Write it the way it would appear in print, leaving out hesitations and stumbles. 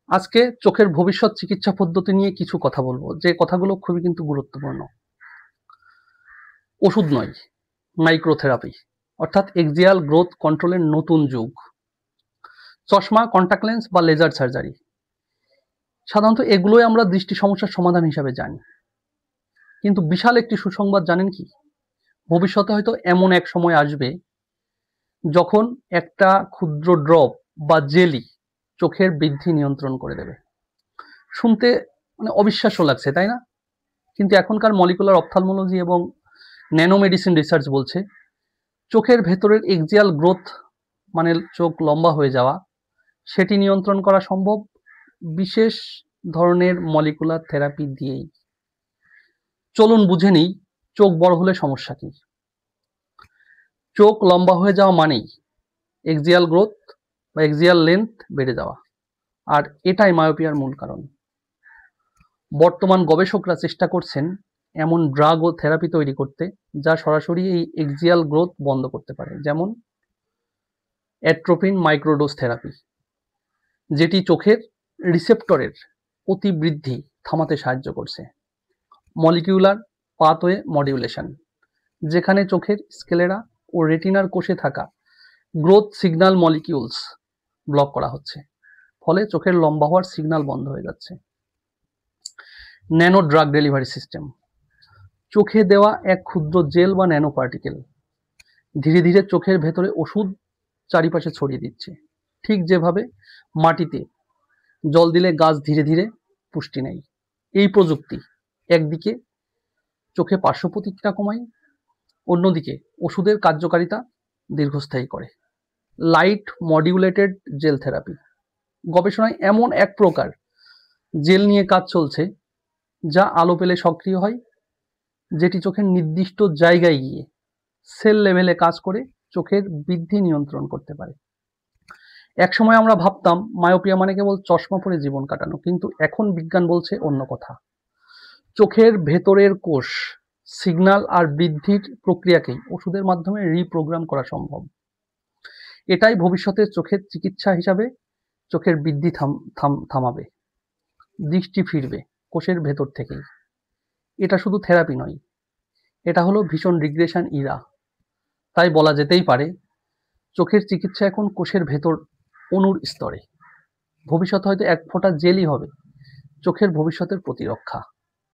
আজকে চোখের ভবিষ্যৎ চিকিৎসা পদ্ধতি নিয়ে কিছু কথা বলবো, যে কথাগুলো খুবই কিন্তু গুরুত্বপূর্ণ। ওষুধ নয়, মাইক্রোথেরাপি অর্থাৎ এক্সিয়াল গ্রোথ কন্ট্রোলের নতুন যুগ। চশমা, কন্টাক্ট লেন্স বা লেজার সার্জারি, সাধারণত এগুলোই আমরা দৃষ্টি সমস্যার সমাধান হিসাবে জানি। কিন্তু বিশাল একটি সুসংবাদ জানেন কি? ভবিষ্যতে হয়তো এমন এক সময় আসবে যখন একটা ক্ষুদ্র ড্রপ বা জেলি চোখের বৃদ্ধি নিয়ন্ত্রণ করে দেবে। শুনতে অবিশ্বাস্য লাগছে, তাই না? কিন্তু এখনকার মলিকুলার অপথ্যালমোলজি এবং ন্যানোমেডিসিন রিসার্চ বলছে চোখের ভেতরের এক্সিয়াল গ্রোথ, মানে চোখ লম্বা হয়ে যাওয়া, সেটি নিয়ন্ত্রণ করা সম্ভব বিশেষ ধরনের মলিকুলার থেরাপি দিয়েই। চলুন বুঝে নিই চোখ বড় হলে সমস্যা কি। চোখ লম্বা হয়ে যাওয়া মানেই এক্সিয়াল গ্রোথ বা এক্সিয়াল লেন্থ বেড়ে যাওয়া, আর এটাই মায়োপিয়ার মূল কারণ। বর্তমান গবেষকরা চেষ্টা করছেন এমন ড্রাগ ও থেরাপি তৈরি করতে যা সরাসরি এই এক্সিয়াল গ্রোথ বন্ধ করতে পারে, যেমন অ্যাট্রোপিন মাইক্রোডোজ থেরাপি, যেটি চোখের রিসেপ্টরের অতিবৃদ্ধি থামাতে সাহায্য করছে। মলিকিউলার পাথওয়ে মডিউলেশন, যেখানে চোখের স্ক্লেরা ও রেটিনার কোষে থাকা গ্রোথ সিগন্যাল মলিকিউলস ব্লক করা হচ্ছে, ফলে চোখের লম্বা হওয়ার সিগন্যাল বন্ধ হয়ে যাচ্ছে। ন্যানো ড্রাগ ডেলিভারি সিস্টেম, চোখে দেওয়া এক ক্ষুদ্র জেল বা ন্যানো পার্টিকেল ধীরে ধীরে চোখের ভেতরে ওষুধ চারিপাশে ছড়িয়ে দিচ্ছে, ঠিক যেভাবে মাটিতে জল দিলে গাছ ধীরে ধীরে পুষ্টি নেয়। এই প্রযুক্তি একদিকে চোখে পার্শ্ব প্রতিক্রিয়া কমায়, অন্যদিকে ওষুধের কার্যকারিতা দীর্ঘস্থায়ী করে। লাইট মডিউলেটেড জেল থেরাপি, গবেষণায় এমন এক প্রকার জেল নিয়ে কাজ চলছে যা আলো পেলে সক্রিয় হয়, যেটি চোখের নির্দিষ্ট জায়গায় গিয়ে সেল লেভেলে কাজ করে চোখের বৃদ্ধি নিয়ন্ত্রণ করতে পারে। একসময় আমরা ভাবতাম মায়োপিয়া মানে কেবল চশমা পরে জীবন কাটানো, কিন্তু এখন বিজ্ঞান বলছে অন্য কথা। চোখের ভেতরের কোষ সিগন্যাল আর বৃদ্ধির প্রক্রিয়াকেই ওষুধের মাধ্যমে রিপ্রোগ্রাম করা সম্ভব। এটাই ভবিষ্যতের চোখের চিকিৎসা হিসাবে চোখের বৃদ্ধি থামাবে, দৃষ্টি ফিরবে কোষের ভেতর থেকেই। এটা শুধু থেরাপি নয়, এটা হলো ভীষণ রিগ্রেশন ইরা। তাই বলা যেতেই পারে চোখের চিকিৎসা এখন কোষের ভেতর অণুর স্তরে। ভবিষ্যতে হয়তো এক ফোঁটা জেলই হবে চোখের ভবিষ্যতের প্রতিরক্ষা।